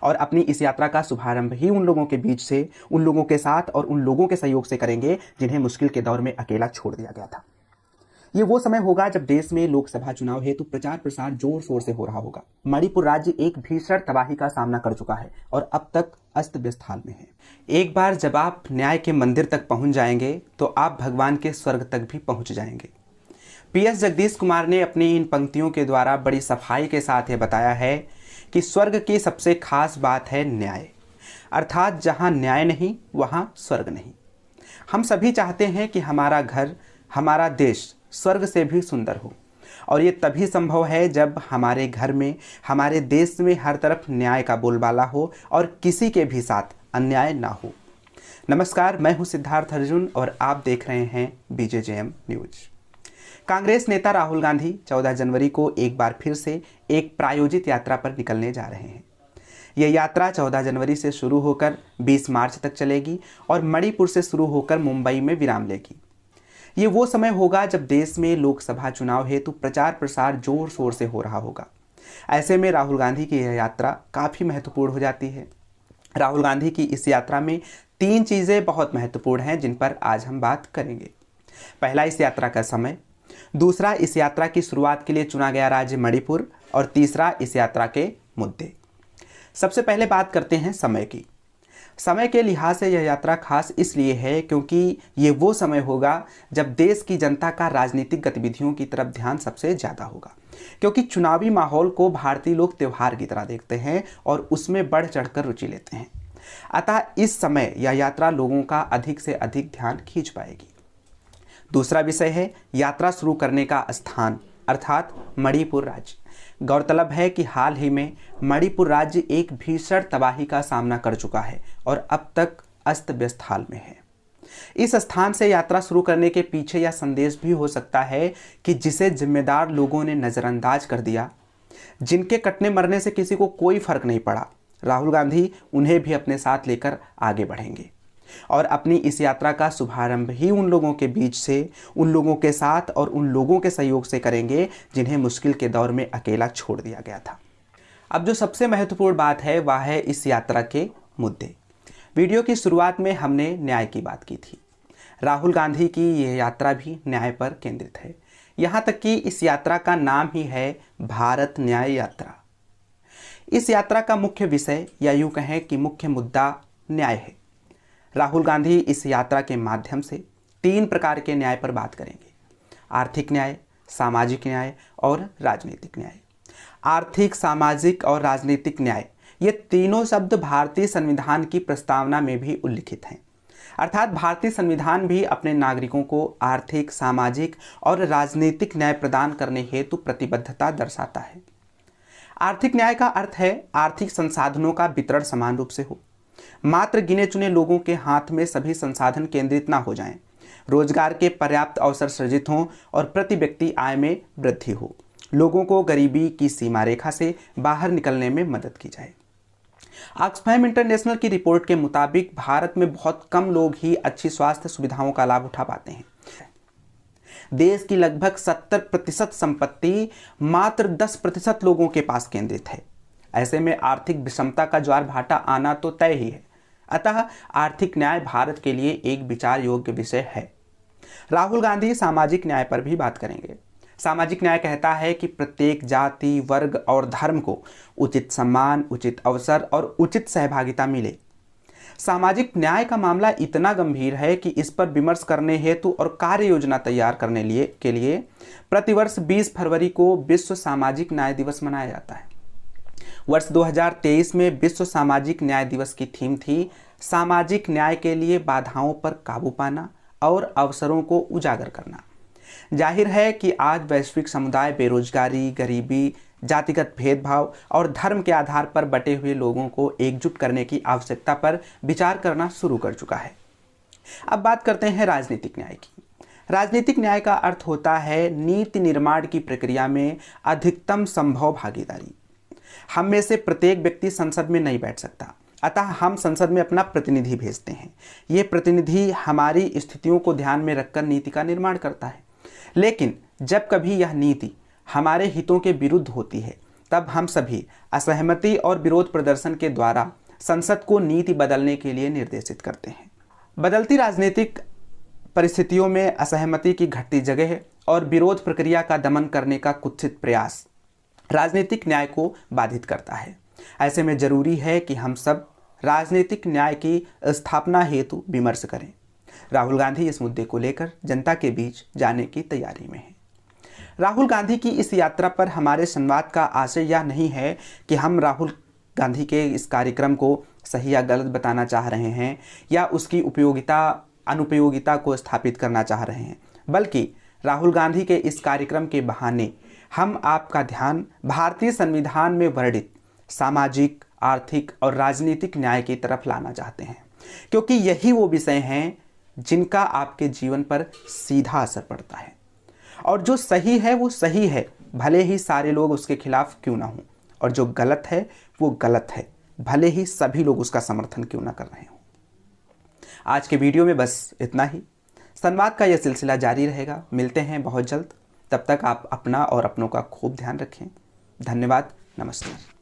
और अपनी इस यात्रा का शुभारंभ ही उन लोगों के बीच से, उन लोगों के साथ और उन लोगों के सहयोग से करेंगे जिन्हें मुश्किल के दौर में अकेला छोड़ दिया गया था। ये वो समय होगा जब देश में लोकसभा चुनाव हेतु प्रचार प्रसार जोर शोर से हो रहा होगा। मणिपुर राज्य एक भीषण तबाही का सामना कर चुका है और अब तक अस्त व्यस्त हाल में है। एक बार जब आप न्याय के मंदिर तक पहुंच जाएंगे तो आप भगवान के स्वर्ग तक भी पहुंच जाएंगे। पीएस जगदीश कुमार ने अपनी इन पंक्तियों के द्वारा बड़ी सफाई के साथ यह बताया है कि स्वर्ग की सबसे खास बात है न्याय, अर्थात जहां न्याय नहीं वहां स्वर्ग नहीं। हम सभी चाहते हैं कि हमारा घर, हमारा देश स्वर्ग से भी सुंदर हो, और ये तभी संभव है जब हमारे घर में, हमारे देश में हर तरफ न्याय का बोलबाला हो और किसी के भी साथ अन्याय ना हो। नमस्कार, मैं हूं सिद्धार्थ अर्जुन और आप देख रहे हैं बीजेजेएम न्यूज। कांग्रेस नेता राहुल गांधी 14 जनवरी को एक बार फिर से एक प्रायोजित यात्रा पर निकलने जा रहे हैं। यह यात्रा 14 जनवरी से शुरू होकर 20 मार्च तक चलेगी और मणिपुर से शुरू होकर मुंबई में विराम लेगी। ये वो समय होगा जब देश में लोकसभा चुनाव हेतु प्रचार प्रसार जोर शोर से हो रहा होगा। ऐसे में राहुल गांधी की यह यात्रा काफ़ी महत्वपूर्ण हो जाती है। राहुल गांधी की इस यात्रा में 3 चीज़ें बहुत महत्वपूर्ण हैं जिन पर आज हम बात करेंगे। पहला, इस यात्रा का समय। दूसरा, इस यात्रा की शुरुआत के लिए चुना गया राज्य मणिपुर। और तीसरा, इस यात्रा के मुद्दे। सबसे पहले बात करते हैं समय की। समय के लिहाज से यह यात्रा खास इसलिए है क्योंकि ये वो समय होगा जब देश की जनता का राजनीतिक गतिविधियों की तरफ ध्यान सबसे ज़्यादा होगा, क्योंकि चुनावी माहौल को भारतीय लोग त्यौहार की तरह देखते हैं और उसमें बढ़ चढ़कर रुचि लेते हैं। अतः इस समय यह यात्रा लोगों का अधिक से अधिक ध्यान खींच पाएगी। दूसरा विषय है यात्रा शुरू करने का स्थान, अर्थात मणिपुर राज्य। गौरतलब है कि हाल ही में मणिपुर राज्य एक भीषण तबाही का सामना कर चुका है और अब तक अस्त व्यस्त हाल में है। इस स्थान से यात्रा शुरू करने के पीछे यह संदेश भी हो सकता है कि जिसे जिम्मेदार लोगों ने नज़रअंदाज कर दिया, जिनके कटने मरने से किसी को कोई फर्क नहीं पड़ा, राहुल गांधी उन्हें भी अपने साथ लेकर आगे बढ़ेंगे और अपनी इस यात्रा का शुभारंभ ही उन लोगों के बीच से, उन लोगों के साथ और उन लोगों के सहयोग से करेंगे जिन्हें मुश्किल के दौर में अकेला छोड़ दिया गया था। अब जो सबसे महत्वपूर्ण बात है वह है इस यात्रा के मुद्दे। वीडियो की शुरुआत में हमने न्याय की बात की थी। राहुल गांधी की यह यात्रा भी न्याय पर केंद्रित है। यहाँ तक कि इस यात्रा का नाम ही है भारत न्याय यात्रा। इस यात्रा का मुख्य विषय, या यूँ कहें कि मुख्य मुद्दा, न्याय है। राहुल गांधी इस यात्रा के माध्यम से 3 प्रकार के न्याय पर बात करेंगे: आर्थिक न्याय, सामाजिक न्याय और राजनीतिक न्याय। आर्थिक, सामाजिक और राजनीतिक न्याय, ये तीनों शब्द भारतीय संविधान की प्रस्तावना में भी उल्लिखित हैं। अर्थात भारतीय संविधान भी अपने नागरिकों को आर्थिक, सामाजिक और राजनीतिक न्याय प्रदान करने हेतु प्रतिबद्धता दर्शाता है। आर्थिक न्याय का अर्थ है आर्थिक संसाधनों का वितरण समान रूप से हो, मात्र गिने चुने लोगों के हाथ में सभी संसाधन केंद्रित ना हो जाएं, रोजगार के पर्याप्त अवसर सृजित हों और प्रति व्यक्ति आय में वृद्धि हो, लोगों को गरीबी की सीमा रेखा से बाहर निकलने में मदद की जाए। ऑक्सफैम इंटरनेशनल की रिपोर्ट के मुताबिक भारत में बहुत कम लोग ही अच्छी स्वास्थ्य सुविधाओं का लाभ उठा पाते हैं। देश की लगभग 70% संपत्ति मात्र 10% लोगों के पास केंद्रित है। ऐसे में आर्थिक विषमता का ज्वार भाटा आना तो तय ही है। अतः आर्थिक न्याय भारत के लिए एक विचार योग्य विषय है। राहुल गांधी सामाजिक न्याय पर भी बात करेंगे। सामाजिक न्याय कहता है कि प्रत्येक जाति, वर्ग और धर्म को उचित सम्मान, उचित अवसर और उचित सहभागिता मिले। सामाजिक न्याय का मामला इतना गंभीर है कि इस पर विमर्श करने हेतु और कार्य योजना तैयार करने के लिए प्रतिवर्ष 20 फरवरी को विश्व सामाजिक न्याय दिवस मनाया जाता है। वर्ष 2023 में विश्व सामाजिक न्याय दिवस की थीम थी सामाजिक न्याय के लिए बाधाओं पर काबू पाना और अवसरों को उजागर करना। जाहिर है कि आज वैश्विक समुदाय बेरोजगारी, गरीबी, जातिगत भेदभाव और धर्म के आधार पर बटे हुए लोगों को एकजुट करने की आवश्यकता पर विचार करना शुरू कर चुका है। अब बात करते हैं राजनीतिक न्याय की। राजनीतिक न्याय का अर्थ होता है नीति निर्माण की प्रक्रिया में अधिकतम संभव भागीदारी। हम में से प्रत्येक व्यक्ति संसद में नहीं बैठ सकता, अतः हम संसद में अपना प्रतिनिधि भेजते हैं। ये प्रतिनिधि हमारी स्थितियों को ध्यान में रखकर नीति का निर्माण करता है। लेकिन जब कभी यह नीति हमारे हितों के विरुद्ध होती है तब हम सभी असहमति और विरोध प्रदर्शन के द्वारा संसद को नीति बदलने के लिए निर्देशित करते हैं। बदलती राजनीतिक परिस्थितियों में असहमति की घटती जगह और विरोध प्रक्रिया का दमन करने का कुत्सित प्रयास राजनीतिक न्याय को बाधित करता है। ऐसे में जरूरी है कि हम सब राजनीतिक न्याय की स्थापना हेतु विमर्श करें। राहुल गांधी इस मुद्दे को लेकर जनता के बीच जाने की तैयारी में है। राहुल गांधी की इस यात्रा पर हमारे संवाद का आशय यह नहीं है कि हम राहुल गांधी के इस कार्यक्रम को सही या गलत बताना चाह रहे हैं या उसकी उपयोगिता अनुपयोगिता को स्थापित करना चाह रहे हैं, बल्कि राहुल गांधी के इस कार्यक्रम के बहाने हम आपका ध्यान भारतीय संविधान में वर्णित सामाजिक, आर्थिक और राजनीतिक न्याय की तरफ लाना चाहते हैं, क्योंकि यही वो विषय हैं जिनका आपके जीवन पर सीधा असर पड़ता है। और जो सही है वो सही है, भले ही सारे लोग उसके खिलाफ क्यों ना हों, और जो गलत है वो गलत है, भले ही सभी लोग उसका समर्थन क्यों ना कर रहे हों। आज के वीडियो में बस इतना ही। संवाद का यह सिलसिला जारी रहेगा। मिलते हैं बहुत जल्द। तब तक आप अपना और अपनों का खूब ध्यान रखें। धन्यवाद। नमस्कार।